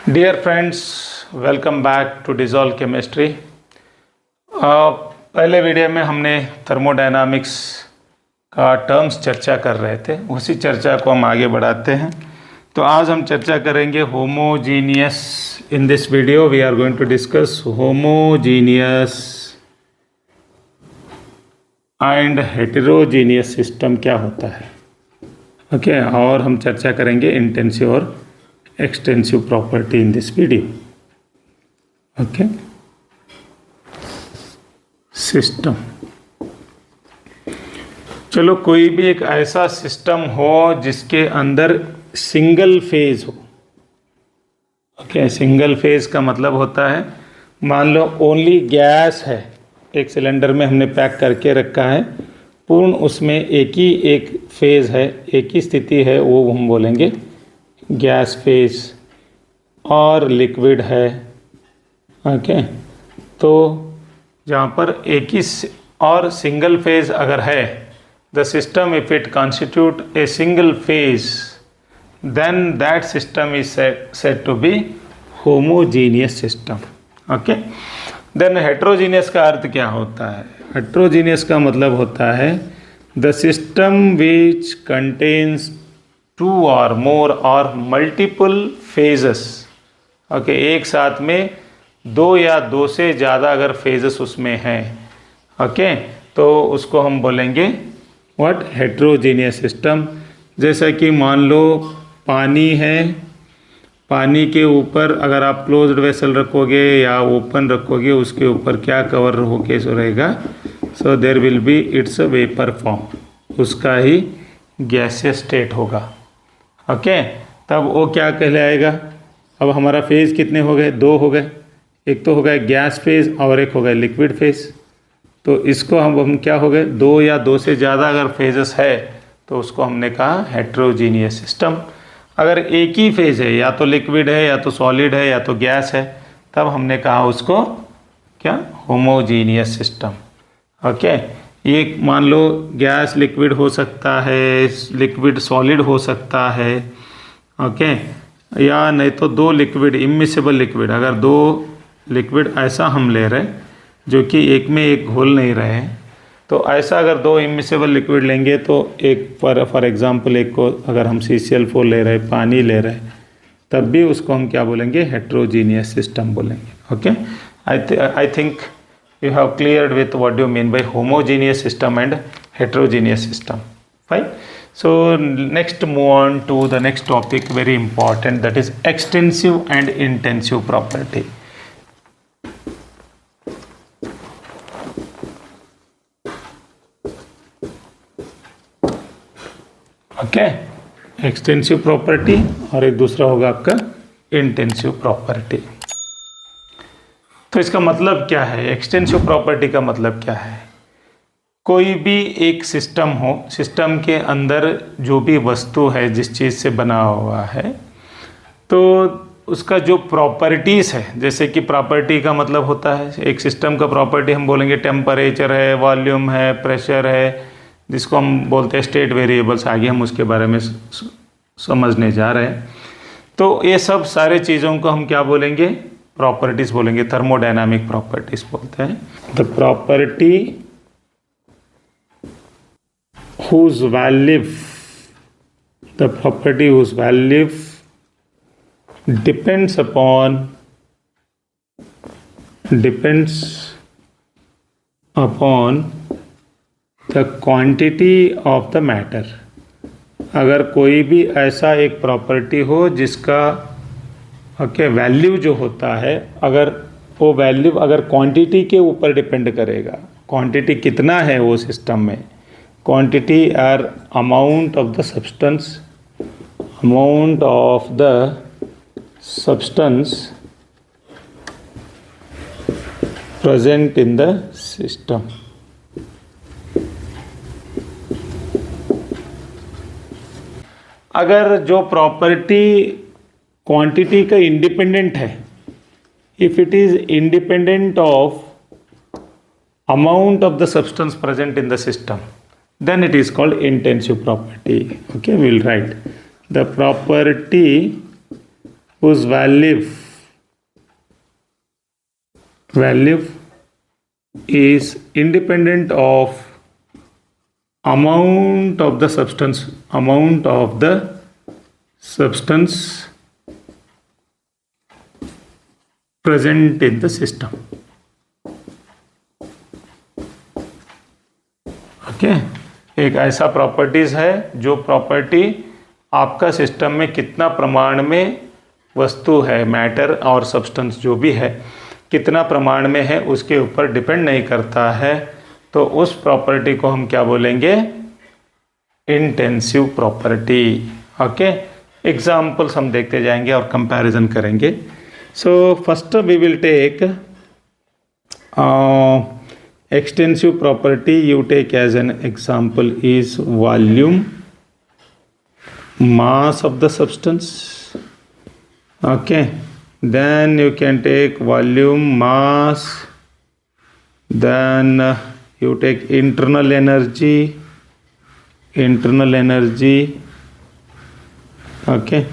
Dear friends, welcome back to dissolve chemistry. पहले video में हमने थर्मोडायनामिक्स का टर्म्स चर्चा कर रहे थे, उसी चर्चा को हम आगे बढ़ाते हैं। तो आज हम चर्चा करेंगे homogeneous. In this video we are going to discuss homogeneous and heterogeneous system क्या होता है। ओके, और हम चर्चा करेंगे इंटेंसिव और extensive property in this video. Okay, system. चलो, कोई भी एक ऐसा सिस्टम हो जिसके अंदर सिंगल फेज हो। ओके, सिंगल फेज का मतलब होता है, मान लो ओनली गैस है, एक सिलेंडर में हमने पैक करके रखा है, पूर्ण उसमें एक फेज है, एक ही स्थिति है, वो हम बोलेंगे गैस फेज। और लिक्विड है। ओके, तो जहाँ पर एक ही और सिंगल फेज अगर है, the system if it constitute a single phase then that system is said to be homogeneous system. Okay, then heterogeneous का अर्थ क्या होता है? हेट्रोजीनियस का मतलब होता है the system which contains two और मोर और मल्टीपल फेजेस। ओके, एक साथ में दो या दो से ज़्यादा अगर फेजेस उसमें हैं, ओके, तो उसको हम बोलेंगे व्हाट? Heterogeneous system. जैसा कि मान लो पानी है, पानी के ऊपर अगर आप क्लोज्ड वेसल रखोगे या ओपन रखोगे, उसके ऊपर क्या कवर होके सो रहेगा? So there will be its a vapour form, उसका ही गैसियस स्टेट होगा। ओके, तब वो क्या कहलाएगा? अब हमारा फेज़ कितने हो गए? दो हो गए, एक तो हो गया गैस फेज़ और एक हो गया लिक्विड फेज़। तो इसको हम क्या हो गए? दो या दो से ज़्यादा अगर फेजेस है तो उसको हमने कहा हेट्रोजीनियस सिस्टम। अगर एक ही फेज़ है, या तो लिक्विड है या तो सॉलिड है या तो गैस है, तब हमने कहा उसको क्या? Homogeneous system. ओके, ये मान लो गैस लिक्विड हो सकता है, लिक्विड सॉलिड हो सकता है। ओके, या नहीं तो दो लिक्विड, इमिसिबल लिक्विड, अगर दो लिक्विड ऐसा हम ले रहे हैं जो कि एक में एक घोल नहीं रहे हैं, तो ऐसा अगर दो इमिसिबल लिक्विड लेंगे तो एक फॉर एग्जांपल एक को अगर हम CCl4 ले रहे हैं, पानी ले रहे हैं, तब भी उसको हम क्या बोलेंगे? हेट्रोजीनियस सिस्टम बोलेंगे। Okay, I think you have cleared with what do you mean by homogeneous system and heterogeneous system. Fine. So next move on to the next topic, very important, that is extensive and intensive property. Okay, extensive property और एक दूसरा होगा आपका intensive property। तो इसका मतलब क्या है? एक्सटेंसिव प्रॉपर्टी का मतलब क्या है? कोई भी एक सिस्टम हो, सिस्टम के अंदर जो भी वस्तु है, जिस चीज़ से बना हुआ है, तो उसका जो प्रॉपर्टीज़ है, जैसे कि प्रॉपर्टी का मतलब होता है, एक सिस्टम का प्रॉपर्टी हम बोलेंगे टेम्परेचर है, वॉल्यूम है, प्रेशर है, जिसको हम बोलते हैं स्टेट वेरिएबल्स। आगे हम उसके बारे में समझने जा रहे हैं। तो ये सब सारे चीज़ों को हम क्या बोलेंगे? प्रॉपर्टीज बोलेंगे, थर्मोडायनामिक प्रॉपर्टीज बोलते हैं। The property whose value depends upon the quantity of the matter। अगर कोई भी ऐसा एक प्रॉपर्टी हो जिसका वैल्यू जो होता है, अगर वो वैल्यू अगर क्वांटिटी के ऊपर डिपेंड करेगा, क्वांटिटी कितना है वो सिस्टम में, quantity or amount of the substance present in the system. अगर जो प्रॉपर्टी क्वांटिटी का इंडिपेंडेंट है, if it is independent of amount of the substance present in the system, then it is called intensive property. Okay, we will write the property whose value is independent of amount of the substance present in the system. Okay, एक ऐसा properties है जो property आपका system में कितना प्रमाण में वस्तु है, मैटर और सब्सटेंस जो भी है कितना प्रमाण में है उसके ऊपर डिपेंड नहीं करता है, तो उस प्रॉपर्टी को हम क्या बोलेंगे? Intensive property. ओके, एग्जाम्पल्स हम देखते जाएंगे और कंपैरिजन करेंगे। So first we will take extensive property. You take as an example is volume, mass of the substance. Okay, then you can take volume, mass, then you take internal energy. Okay,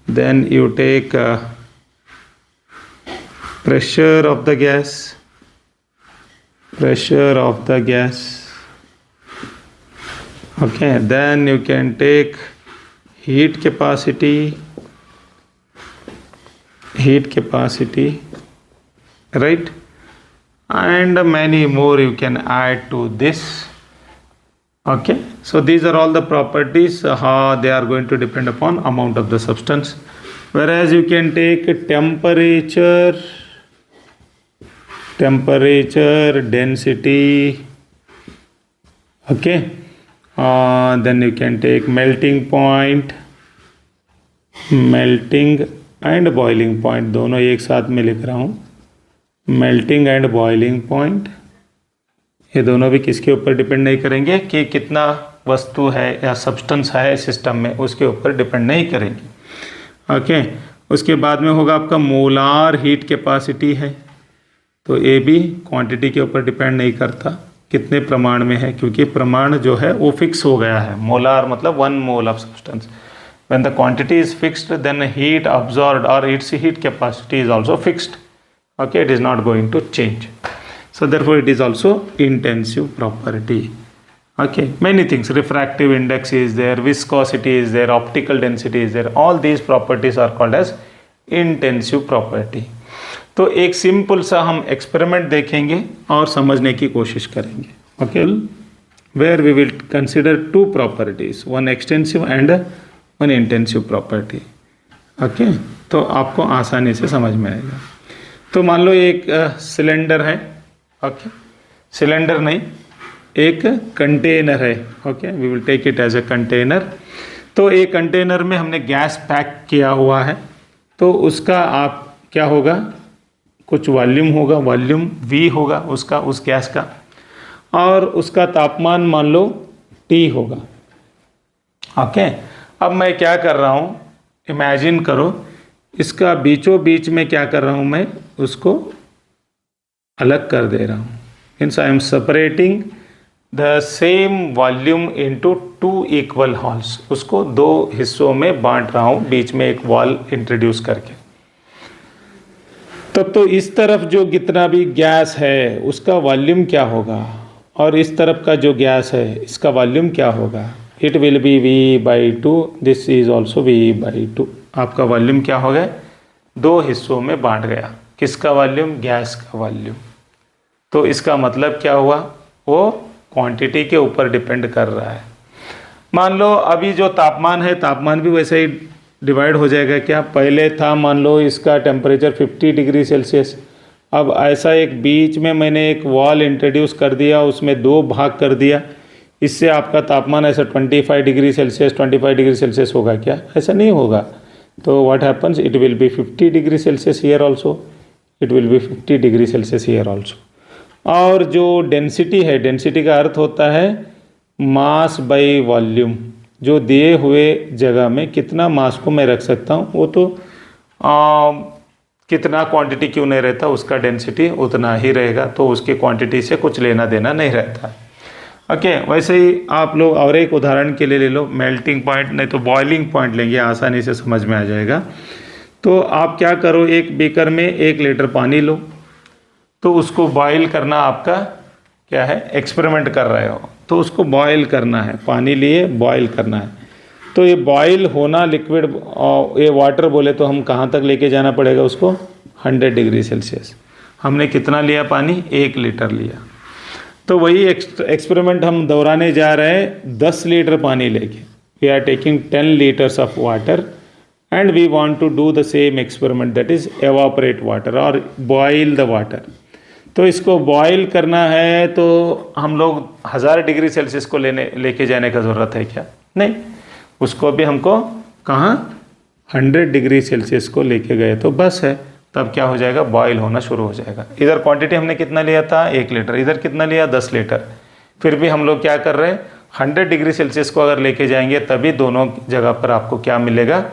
then you take pressure of the gas. Okay, then you can take heat capacity, right, and many more you can add to this. Okay, so these are all the properties, how they are going to depend upon amount of the substance. Whereas you can take temperature, density. Okay, then you can take melting point, and boiling point. दोनों एक साथ में लिख रहा हूँ, melting and boiling point. ये दोनों भी किसके ऊपर डिपेंड नहीं करेंगे कि कितना वस्तु है या सब्सटेंस है सिस्टम में, उसके ऊपर डिपेंड नहीं करेंगे। ओके, उसके बाद में होगा आपका मोलार हीट कैपेसिटी है, तो ये भी क्वांटिटी के ऊपर डिपेंड नहीं करता कितने प्रमाण में है, क्योंकि प्रमाण जो है वो फिक्स हो गया है। मोलार मतलब 1 mole of substance. When the quantity is fixed then heat absorbed और it's heat capacity is also fixed. Okay, it is not going to change, so therefore it is also intensive property. Okay, many things, refractive index is there, viscosity is there, optical density is there, all these properties are called as intensive property. तो एक simple सा हम experiment देखेंगे और समझने की कोशिश करेंगे। Okay, where we will consider 2 properties, one extensive and one intensive property. Okay, तो आपको आसानी से समझ में आएगा। तो मान लो एक सिलेंडर है। ओके, सिलेंडर नहीं, एक कंटेनर है। Okay, we will take it as a container. तो एक कंटेनर में हमने गैस पैक किया हुआ है, तो उसका आप क्या होगा, कुछ वॉल्यूम होगा, वॉल्यूम V होगा उसका, उस गैस का, और उसका तापमान मान लो T होगा। ओके, अब मैं क्या कर रहा हूँ, इमेजिन करो, इसका बीचों बीच में क्या कर रहा हूँ, मैं उसको अलग कर दे रहा हूँ। Means I am separating the same volume into 2 equal halls, उसको 2 हिस्सों में बांट रहा हूँ, बीच में एक वॉल इंट्रोड्यूस करके। तब तो इस तरफ जो जितना भी गैस है उसका वॉल्यूम क्या होगा, और इस तरफ का जो गैस है इसका वॉल्यूम क्या होगा, it will be V/2, this is also V/2। आपका वॉल्यूम क्या हो गया, 2 हिस्सों में बांट गया। किसका वॉल्यूम, गैस का वॉल्यूम। तो इसका मतलब क्या हुआ, वो क्वांटिटी के ऊपर डिपेंड कर रहा है। मान लो अभी जो तापमान है, तापमान भी वैसे ही डिवाइड हो जाएगा। क्या पहले था, मान लो इसका टेम्परेचर 50 डिग्री सेल्सियस, अब ऐसा एक बीच में मैंने एक वॉल इंट्रोड्यूस कर दिया, उसमें 2 भाग कर दिया, इससे आपका तापमान ऐसा 25 डिग्री सेल्सियस 25 डिग्री सेल्सियस होगा क्या, ऐसा नहीं होगा। तो what happens, it will be 50 degree Celsius here also, it will be 50 degree Celsius here also. और जो डेंसिटी है, डेंसिटी का अर्थ होता है मास बाई वॉल्यूम, जो दिए हुए जगह में कितना मास को मैं रख सकता हूँ, वो तो कितना क्वांटिटी क्यों नहीं रहता, उसका डेंसिटी उतना ही रहेगा, तो उसकी क्वांटिटी से कुछ लेना देना नहीं रहता। ओके, वैसे ही आप लोग और एक उदाहरण के लिए ले लो, मेल्टिंग पॉइंट नहीं तो बॉइलिंग पॉइंट लेंगे, आसानी से समझ में आ जाएगा। तो आप क्या करो, एक बीकर में 1 लीटर पानी लो, तो उसको बॉईल करना आपका क्या है, एक्सपेरिमेंट कर रहे हो तो उसको बॉईल करना है, पानी लिए बॉईल करना है। तो ये बॉईल होना लिक्विड, ये वाटर बोले तो हम कहाँ तक लेके जाना पड़ेगा उसको, 100 डिग्री सेल्सियस। हमने कितना लिया पानी, 1 लीटर लिया। तो वही एक्सपेरिमेंट हम दोहराने जा रहे हैं 10 लीटर पानी लेके। We are taking 10 litres of water and we want to do the same experiment, that is evaporate water और बॉईल द वाटर। तो इसको बॉईल करना है तो हम लोग 1000 डिग्री सेल्सियस को लेके जाने का ज़रूरत है क्या, नहीं, उसको भी हमको कहाँ 100 डिग्री सेल्सियस को लेके गए तो बस है, तब क्या हो जाएगा, बॉईल होना शुरू हो जाएगा। इधर क्वांटिटी हमने कितना लिया था, 1 लीटर, इधर कितना लिया, 10 लीटर। फिर भी हम लोग क्या कर रहे हैं, 100 डिग्री सेल्सियस को अगर लेके जाएंगे तभी दोनों जगह पर आपको क्या मिलेगा,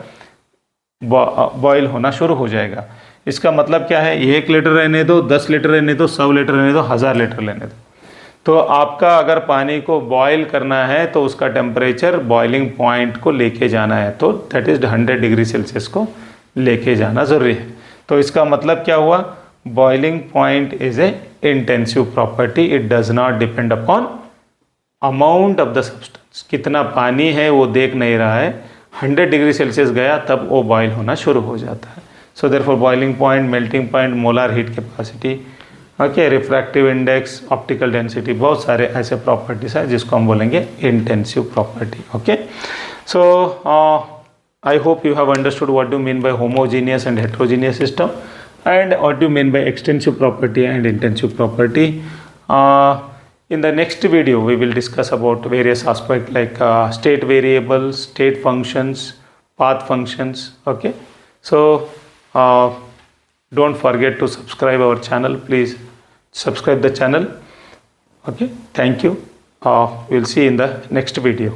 बॉईल होना शुरू हो जाएगा। इसका मतलब क्या है, 1 लीटर रहने दो, 10 लीटर रहने दो, 100 लीटर रहने दो, 1000 लीटर लेने दो। तो आपका अगर पानी को बॉईल करना है तो उसका टेम्परेचर बॉइलिंग पॉइंट को लेके जाना है, तो दैट इज 100 डिग्री सेल्सियस को लेके जाना ज़रूरी है। तो इसका मतलब क्या हुआ, boiling point is a intensive property, it does not depend upon amount of the substance. कितना पानी है वो देख नहीं रहा है, 100 डिग्री सेल्सियस गया तब वो बॉयल होना शुरू हो जाता है। So therefore boiling point, melting point, molar heat capacity, okay, refractive index, optical density, बहुत सारे ऐसे प्रॉपर्टीज हैं जिसको हम बोलेंगे intensive property. Okay, so I hope you have understood what do you mean by homogeneous and heterogeneous system and what do you mean by extensive property and intensive property. In the next video we will discuss about various aspects like state variables, state functions, path functions. Okay, so don't forget to subscribe our channel. Please subscribe the channel. Okay, thank you. We'll see in the next video.